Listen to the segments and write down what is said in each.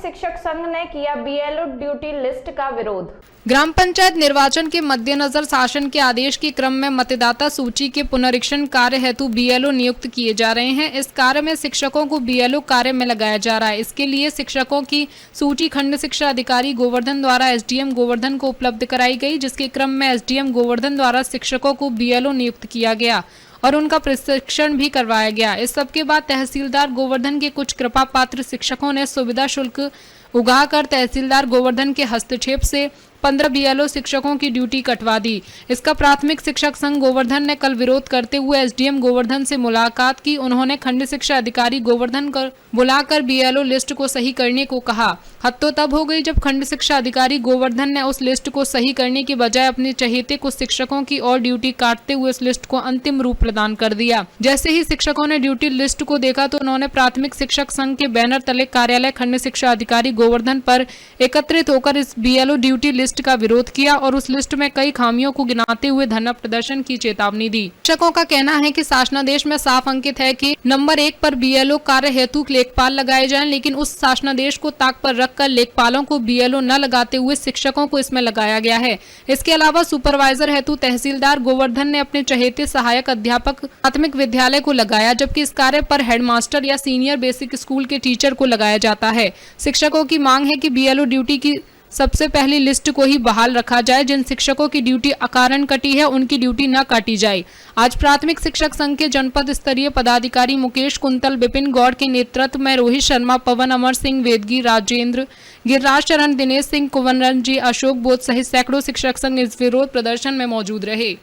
शिक्षक संघ ने किया बीएलओ ड्यूटी लिस्ट का विरोध। ग्राम पंचायत निर्वाचन के मद्देनजर शासन के आदेश के क्रम में मतदाता सूची के पुनरीक्षण कार्य हेतु बीएलओ नियुक्त किए जा रहे हैं। इस कार्य में शिक्षकों को बीएलओ कार्य में लगाया जा रहा है। इसके लिए शिक्षकों की सूची खंड शिक्षा अधिकारी गोवर्धन द्वारा एसडीएम गोवर्धन को उपलब्ध कराई गई, जिसके क्रम में एसडीएम गोवर्धन द्वारा शिक्षकों को बीएलओ नियुक्त किया गया और उनका प्रशिक्षण भी करवाया गया। इस सब के बाद तहसीलदार गोवर्धन के कुछ कृपा पात्र शिक्षकों ने सुविधा शुल्क उगाकर तहसीलदार गोवर्धन के हस्तक्षेप से 15 बीएलओ शिक्षकों की ड्यूटी कटवा दी। इसका प्राथमिक शिक्षक संघ गोवर्धन ने कल विरोध करते हुए एसडीएम गोवर्धन से मुलाकात की। उन्होंने खंड शिक्षा अधिकारी गोवर्धन को बुलाकर बीएलओ लिस्ट को सही करने को कहा। हद तो तब हो गई जब खंड शिक्षा अधिकारी गोवर्धन ने उस लिस्ट को सही करने की बजाय अपने चहेते कुछ शिक्षकों की और ड्यूटी काटते हुए उस लिस्ट को अंतिम रूप प्रदान कर दिया। जैसे ही शिक्षकों ने ड्यूटी लिस्ट को देखा तो उन्होंने प्राथमिक शिक्षक संघ के बैनर तले कार्यालय खंड शिक्षा अधिकारी गोवर्धन पर एकत्रित होकर इस बीएलओ ड्यूटी लिस्ट का विरोध किया और उस लिस्ट में कई खामियों को गिनाते हुए धरना प्रदर्शन की चेतावनी दी। शिक्षकों का कहना है कि शासनादेश में साफ अंकित है कि नंबर 1 पर बीएलओ कार्य हेतु लेखपाल लगाए जाएं, लेकिन उस शासनादेश को ताक पर रखकर लेखपालों को बीएलओ न लगाते हुए शिक्षकों को इसमें लगाया गया है। इसके अलावा सुपरवाइजर हेतु तहसीलदार गोवर्धन ने अपने चहेते सहायक अध्यापक प्राथमिक विद्यालय को लगाया, जबकि इस कार्य पर हेडमास्टर या सीनियर बेसिक स्कूल के टीचर को लगाया जाता है। शिक्षकों की मांग है कि बीएलओ ड्यूटी की सबसे पहली लिस्ट को ही बहाल रखा जाए। जिन शिक्षकों की ड्यूटी अकारण कटी है उनकी ड्यूटी न काटी जाए। आज प्राथमिक शिक्षक संघ के जनपद स्तरीय पदाधिकारी मुकेश कुंतल, विपिन गौड़ के नेतृत्व में रोहित शर्मा, पवन, अमर सिंह, वेदगी, राजेंद्र, गिरिराज चरण, दिनेश सिंह, कुंवरन जी, अशोक बोध सहित सैकड़ों शिक्षक संघ इस विरोध प्रदर्शन में मौजूद रहे।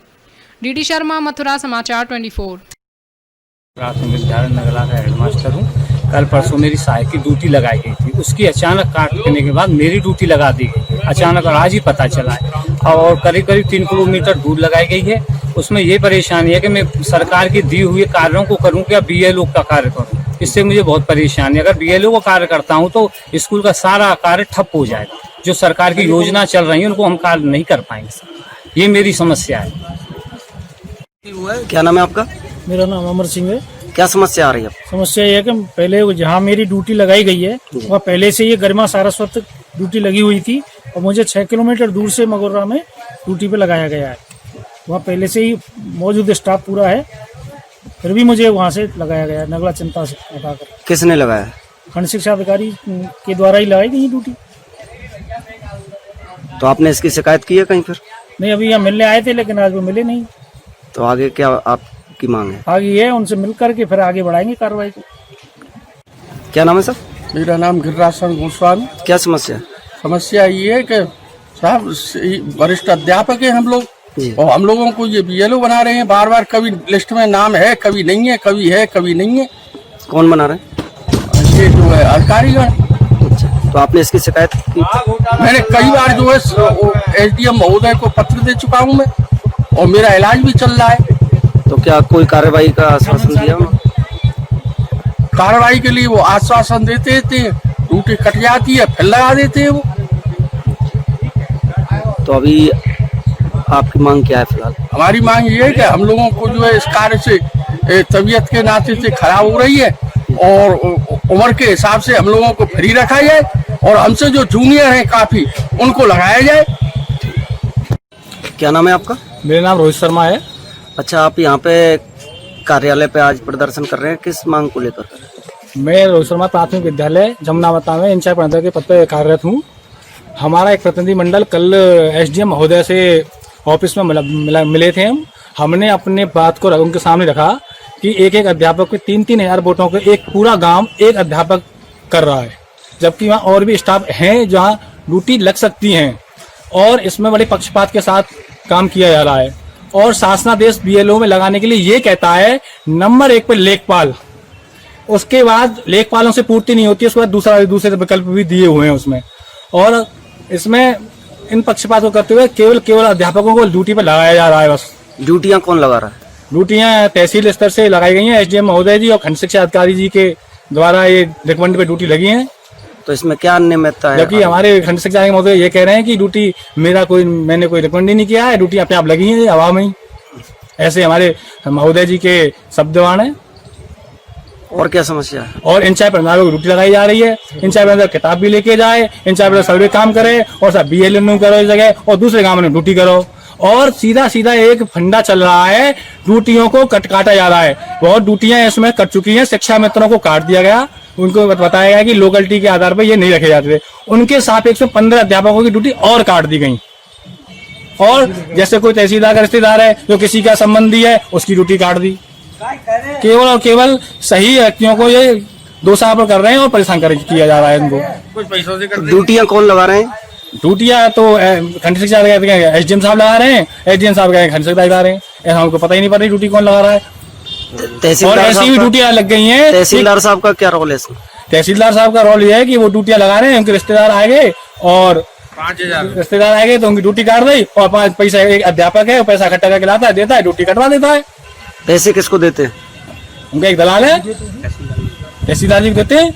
डीडी शर्मा, मथुरा समाचार 24। प्राथमिक विद्यालय नगला का हेडमास्टर हूँ। कल परसों मेरी सहायक की ड्यूटी लगाई गई थी, उसकी अचानक काट देने के बाद मेरी ड्यूटी लगा दी गई अचानक, और आज ही पता चला है। और करीब 3 किलोमीटर दूर लगाई गई है। उसमें ये परेशानी है कि मैं सरकार की दी हुई कार्यों को करूँ या बीएलओ का कार्य करूँ, इससे मुझे बहुत परेशानी है। अगर बीएलओ का कार्य करता हूँ तो स्कूल का सारा कार्य ठप हो जाएगा। जो सरकार की योजना चल रही है उनको हम कार्य नहीं कर पाएंगे। ये मेरी समस्या है। क्या नाम है आपका? मेरा नाम अमर सिंह है। क्या समस्या आ रही है? समस्या ये है कि पहले जहाँ मेरी ड्यूटी लगाई गई है वह पहले से ये गरिमा सारस्वत ड्यूटी लगी हुई थी और मुझे 6 किलोमीटर दूर से मगोरा में ड्यूटी पे लगाया गया है। वहाँ पहले से ही मौजूद स्टाफ पूरा है, फिर भी मुझे वहाँ से लगाया गया है, नगला चिंता से लगाकर। किसने लगाया? खंड शिक्षा अधिकारी के द्वारा ही लगाई गई ड्यूटी। तो आपने इसकी शिकायत की है कहीं? फिर नहीं, अभी यहाँ मिलने आए थे लेकिन आज वो मिले नहीं। तो आगे क्या आपकी मांग है? आगे ये उनसे मिल करके फिर आगे बढ़ाएंगे कार्रवाई को। क्या नाम है सर? मेरा नाम गिरिराज चरण गोस्वामी। क्या समस्या? समस्या ये है कि साहब वरिष्ठ अध्यापक है हम लोग, और हम लोगों को ये बीएलओ बना रहे हैं बार बार। कभी लिस्ट में नाम है, कभी नहीं है, कभी है, कभी नहीं है। कौन बना रहे हैं? ये जो है अधिकारीगण। तो आपने इसकी शिकायत की? मैंने कई बार जो है एसडीएम महोदय को पत्र दे चुका हूँ मैं, और मेरा इलाज भी चल रहा है। तो क्या कोई कार्रवाई का आश्वासन दिया? कार्रवाई के लिए वो आश्वासन देते थे, ड्यूटी कट जाती है फिर लगा देते हैं वो। तो अभी आपकी मांग क्या है फिलहाल? हमारी मांग ये है कि हम लोगों को जो है इस कार्य से तबीयत के नाते से खराब हो रही है, और उम्र के हिसाब से हम लोगों को फ्री रखा जाए, और हमसे जो जूनियर हैं काफी उनको लगाया जाए। क्या नाम है आपका? मेरा नाम रोहित शर्मा है। अच्छा, आप यहाँ पे कार्यालय पे आज प्रदर्शन कर रहे हैं, किस मांग को लेकर? मैं रोहित शर्मा प्राथमिक विद्यालय जमुनावता में इंचार्ज प्रबंधक के पद पर कार्यरत हूँ। हमारा एक प्रतिनिधि मंडल कल एसडीएम महोदय से ऑफिस में मिले थे। हमने अपने बात को उनके सामने रखा कि एक अध्यापक के 3-3 हजार वोटों के एक पूरा गांव एक अध्यापक कर रहा है, जबकि वहाँ और भी स्टाफ हैं जहाँ ड्यूटी लग सकती हैं, और इसमें बड़े पक्षपात के साथ काम किया जा रहा है। और शासनादेश बीएलओ में लगाने के लिए ये कहता है नंबर 1 पर लेखपाल, उसके बाद लेखपालों से पूर्ति नहीं होती है, उसके बाद दूसरे विकल्प भी दिए हुए हैं उसमें। और इसमें इन पक्षपात को करते हुए केवल अध्यापकों को ड्यूटी पर लगाया जा रहा है। बस ड्यूटियां कौन लगा रहा है? ड्यूटियां तहसील स्तर से लगाई गई हैं, एसडीएम महोदय जी और खंड शिक्षा अधिकारी जी के द्वारा ये रिकमेंड पे ड्यूटी लगी है। तो इसमें क्या अनियमितता है? जबकि हमारे खंड शिक्षा महोदय ये कह रहे हैं कि ड्यूटी मैंने कोई रिकमेंड नहीं किया है, ड्यूटी अपने आप लगी है हवा में ही। ऐसे हमारे महोदय जी के शब्दवान है। और क्या समस्या है? और इंचार्ज प्रधान को ड्यूटी लगाई जा रही है। इंचार्ज प्रधान किताब भी लेके जाए, इंचार्ज प्रधान सर्वे काम करे और सब BLO करो इस जगह और दूसरे गांव में ड्यूटी करो। और सीधा सीधा एक फंडा चल रहा है, ड्यूटियों को काटा जा रहा है। बहुत ड्यूटियां इसमें कट चुकी हैं। शिक्षा मित्रों को काट दिया गया, उनको बताया गया कि लोकलिटी के आधार पर ये नहीं रखे जाते थे। उनके सापेक्ष में 15 अध्यापकों की ड्यूटी और काट दी गई। और जैसे कोई तहसीलदार का रिश्तेदार है जो किसी का संबंधी है, उसकी ड्यूटी काट दी। केवल और केवल सही व्यक्तियों को ये दोषारोपण कर रहे हैं और परेशान किया जा रहा है इनको। ड्यूटियां कौन लगा रहे हैं? ड्यूटियां तो खंड शिक्षा SDM साहब लगा रहे हैं, SDM साहब खंड शिक्षा लगा रहे हैं। ऐसा हमको पता ही नहीं पड़ रही ड्यूटी कौन लगा रहा है। और तहसीलदार ऐसी भी ड्यूटियां लग गई हैं। तहसीलदार साहब का क्या रोल है इसमें? तहसीलदार साहब का रोल ये है कि वो ड्यूटियां लगा रहे हैं, उनके रिश्तेदार आएंगे और 5000 रिश्तेदार आएंगे तो उनकी ड्यूटी काट दी और 5 पैसा एक अध्यापक है पैसा इकट्ठा करके लाता है, देता है, ड्यूटी कटवा देता है। पैसे किसको देते हैं? उनका एक दलाल है, तहसीलदार जी को देते हैं।